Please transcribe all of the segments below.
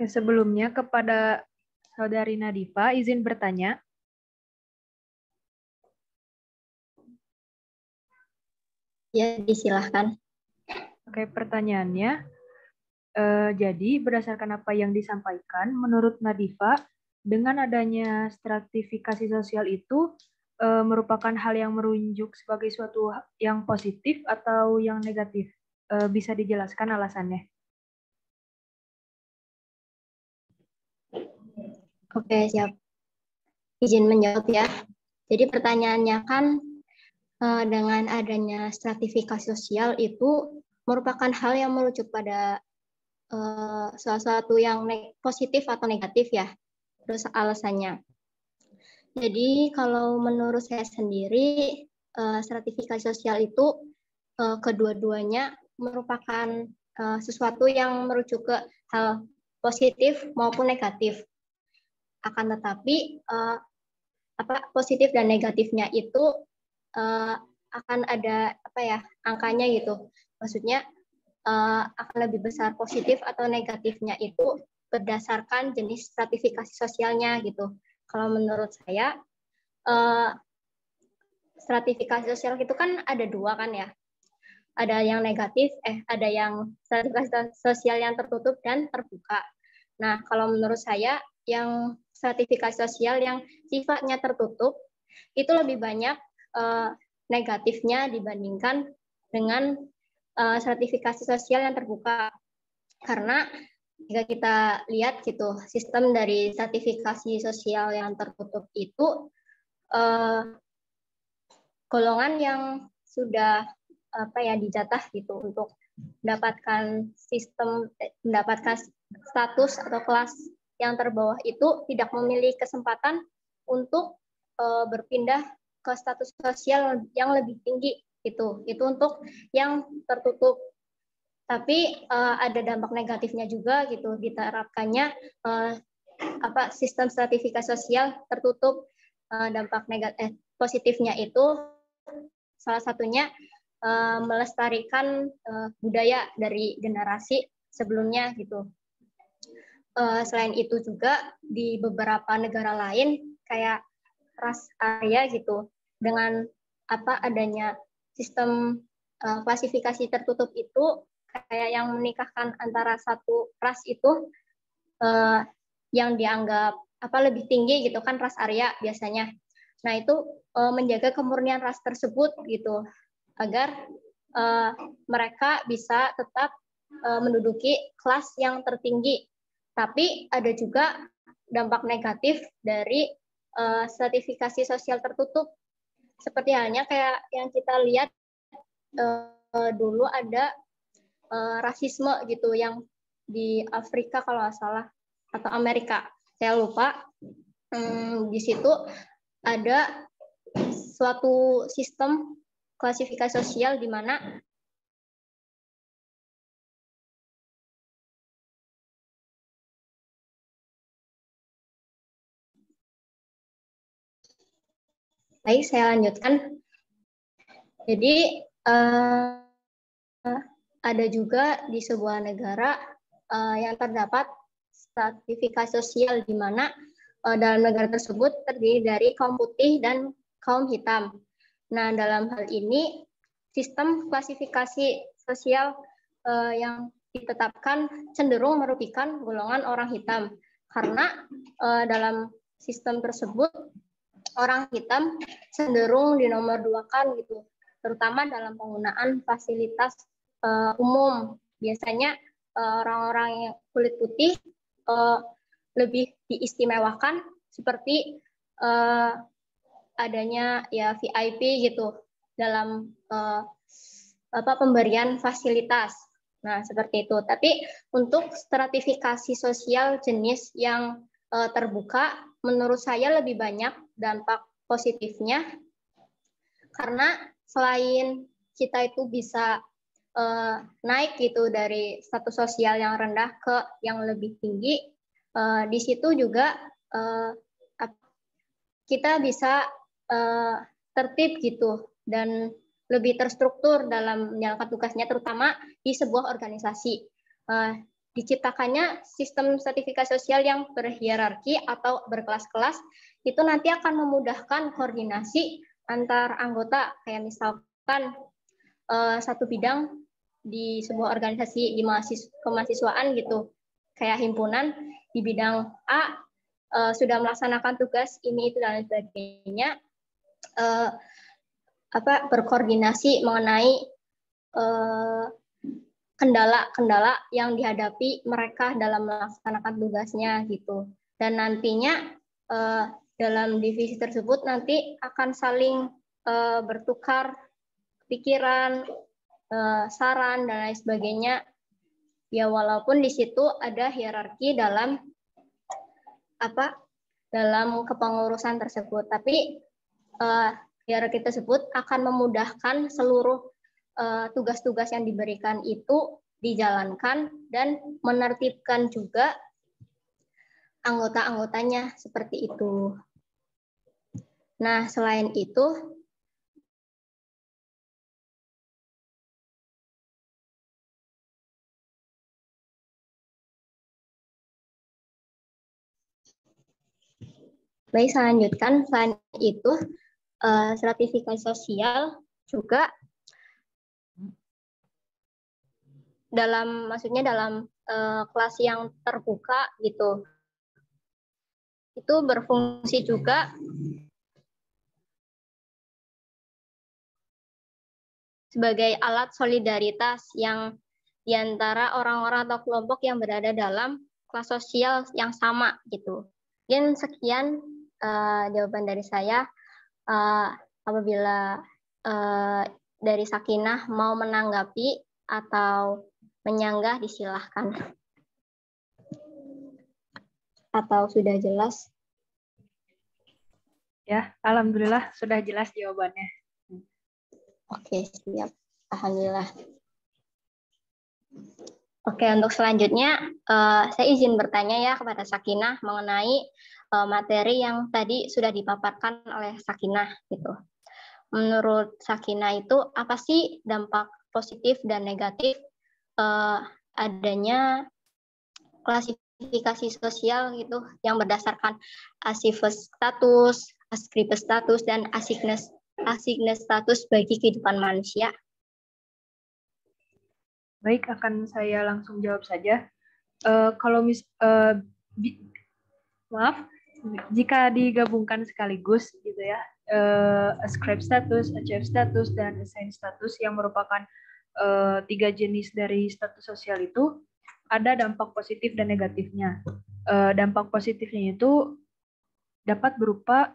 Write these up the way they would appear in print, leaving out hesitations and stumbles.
Oke, sebelumnya kepada Saudari Nadifa, izin bertanya. Ya, disilahkan. Oke, pertanyaannya, jadi berdasarkan apa yang disampaikan, menurut Nadifa, dengan adanya stratifikasi sosial itu merupakan hal yang merujuk sebagai suatu yang positif atau yang negatif? Bisa dijelaskan alasannya? Oke, siap. Izin menjawab ya. Jadi pertanyaannya kan dengan adanya stratifikasi sosial itu merupakan hal yang merujuk pada salah satu yang positif atau negatif ya. Terus alasannya. Jadi kalau menurut saya sendiri stratifikasi sosial itu kedua-duanya merupakan sesuatu yang merujuk ke hal positif maupun negatif. Akan tetapi positif dan negatifnya itu akan ada angkanya gitu. Maksudnya akan lebih besar positif atau negatifnya itu berdasarkan jenis stratifikasi sosialnya gitu. Kalau menurut saya stratifikasi sosial itu kan ada dua kan ya. Ada yang negatif, ada yang stratifikasi sosial yang tertutup dan terbuka. Nah, kalau menurut saya yang stratifikasi sosial yang sifatnya tertutup itu lebih banyak negatifnya dibandingkan dengan stratifikasi sosial yang terbuka. Karena jika kita lihat gitu, sistem dari stratifikasi sosial yang tertutup itu golongan yang sudah dijatah gitu untuk mendapatkan status atau kelas yang terbawah itu tidak memiliki kesempatan untuk berpindah ke status sosial yang lebih tinggi gitu. Itu untuk yang tertutup. Tapi ada dampak negatifnya juga gitu diterapkannya sistem stratifikasi sosial tertutup. Dampak positifnya itu salah satunya melestarikan budaya dari generasi sebelumnya gitu. Selain itu juga di beberapa negara lain kayak ras Arya gitu, dengan adanya sistem klasifikasi tertutup itu kayak yang menikahkan antara satu ras itu yang dianggap lebih tinggi gitu kan, ras Arya biasanya. Nah itu menjaga kemurnian ras tersebut gitu agar mereka bisa tetap menduduki kelas yang tertinggi. Tapi ada juga dampak negatif dari stratifikasi sosial tertutup. Seperti halnya kayak yang kita lihat dulu ada rasisme gitu yang di Afrika kalau nggak salah, atau Amerika, saya lupa. Di situ ada suatu sistem klasifikasi sosial di mana baik, saya lanjutkan. Jadi ada juga di sebuah negara yang terdapat stratifikasi sosial di mana dalam negara tersebut terdiri dari kaum putih dan kaum hitam. Nah, dalam hal ini sistem klasifikasi sosial yang ditetapkan cenderung merugikan golongan orang hitam karena dalam sistem tersebut orang hitam cenderung dinomorduakan gitu, terutama dalam penggunaan fasilitas umum. Biasanya orang-orang yang kulit putih lebih diistimewakan seperti adanya ya VIP gitu dalam pemberian fasilitas. Nah, seperti itu. Tapi untuk stratifikasi sosial jenis yang terbuka, menurut saya lebih banyak dampak positifnya karena selain kita itu bisa naik gitu dari status sosial yang rendah ke yang lebih tinggi, di situ juga kita bisa tertib gitu dan lebih terstruktur dalam menjalankan tugasnya, terutama di sebuah organisasi. diciptakannya sistem stratifikasi sosial yang berhierarki atau berkelas-kelas, itu nanti akan memudahkan koordinasi antar anggota, kayak misalkan satu bidang di sebuah organisasi di kemahasiswaan gitu, kayak himpunan di bidang A sudah melaksanakan tugas ini itu dan sebagainya, berkoordinasi mengenai kendala-kendala yang dihadapi mereka dalam melaksanakan tugasnya gitu. Dan nantinya dalam divisi tersebut nanti akan saling bertukar pikiran, saran dan lain sebagainya. Ya walaupun di situ ada hierarki dalam kepengurusan tersebut, tapi hierarki tersebut akan memudahkan seluruh tugas-tugas yang diberikan itu dijalankan dan menertibkan juga anggota-anggotanya seperti itu. Nah, selain itu baik, saya lanjutkan. Selain itu, stratifikasi sosial juga dalam kelas yang terbuka gitu, itu berfungsi juga sebagai alat solidaritas yang diantara orang-orang atau kelompok yang berada dalam kelas sosial yang sama gitu. Dan sekian jawaban dari saya. Apabila dari Sakinah mau menanggapi atau menyanggah, disilahkan. Atau sudah jelas? Ya, alhamdulillah sudah jelas jawabannya. Oke, siap. Alhamdulillah. Oke, untuk selanjutnya saya izin bertanya ya kepada Sakinah mengenai materi yang tadi sudah dipaparkan oleh Sakinah gitu. Menurut Sakinah itu apa sih dampak positif dan negatif adanya klasifikasi sosial gitu yang berdasarkan asifes status, askribes status, dan asignes status bagi kehidupan manusia? Baik, akan saya langsung jawab saja. Maaf, jika digabungkan sekaligus gitu ya, ascribe status, achieve status, dan assign status yang merupakan 3 jenis dari status sosial itu ada dampak positif dan negatifnya. Dampak positifnya itu dapat berupa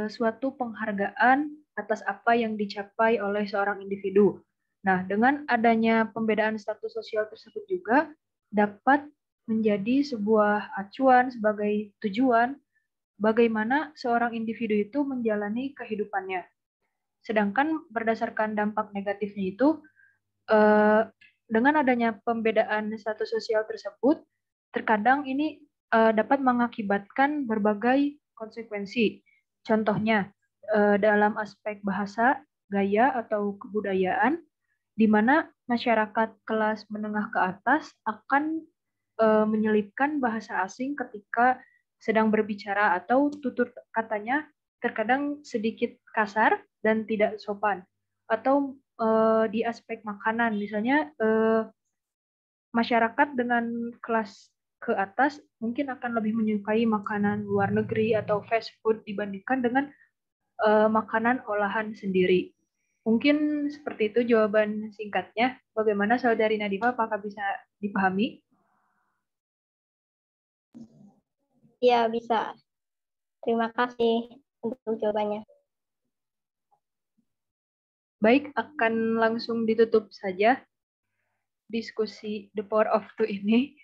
suatu penghargaan atas apa yang dicapai oleh seorang individu. Nah, dengan adanya pembedaan status sosial tersebut juga dapat menjadi sebuah acuan sebagai tujuan bagaimana seorang individu itu menjalani kehidupannya. Sedangkan berdasarkan dampak negatifnya itu, dengan adanya pembedaan status sosial tersebut, terkadang ini dapat mengakibatkan berbagai konsekuensi. Contohnya, dalam aspek bahasa, gaya, atau kebudayaan, di mana masyarakat kelas menengah ke atas akan menyelipkan bahasa asing ketika sedang berbicara atau tutur katanya terkadang sedikit kasar dan tidak sopan. Atau di aspek makanan, misalnya masyarakat dengan kelas ke atas mungkin akan lebih menyukai makanan luar negeri atau fast food dibandingkan dengan makanan olahan sendiri. Mungkin seperti itu jawaban singkatnya. Bagaimana Saudari Nadifa, apakah bisa dipahami? Ya, bisa. Terima kasih untuk jawabannya. Baik, akan langsung ditutup saja diskusi The Power of Two ini.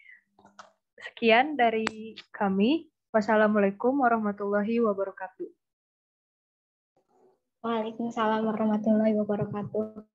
Sekian dari kami. Wassalamualaikum warahmatullahi wabarakatuh. Waalaikumsalam warahmatullahi wabarakatuh.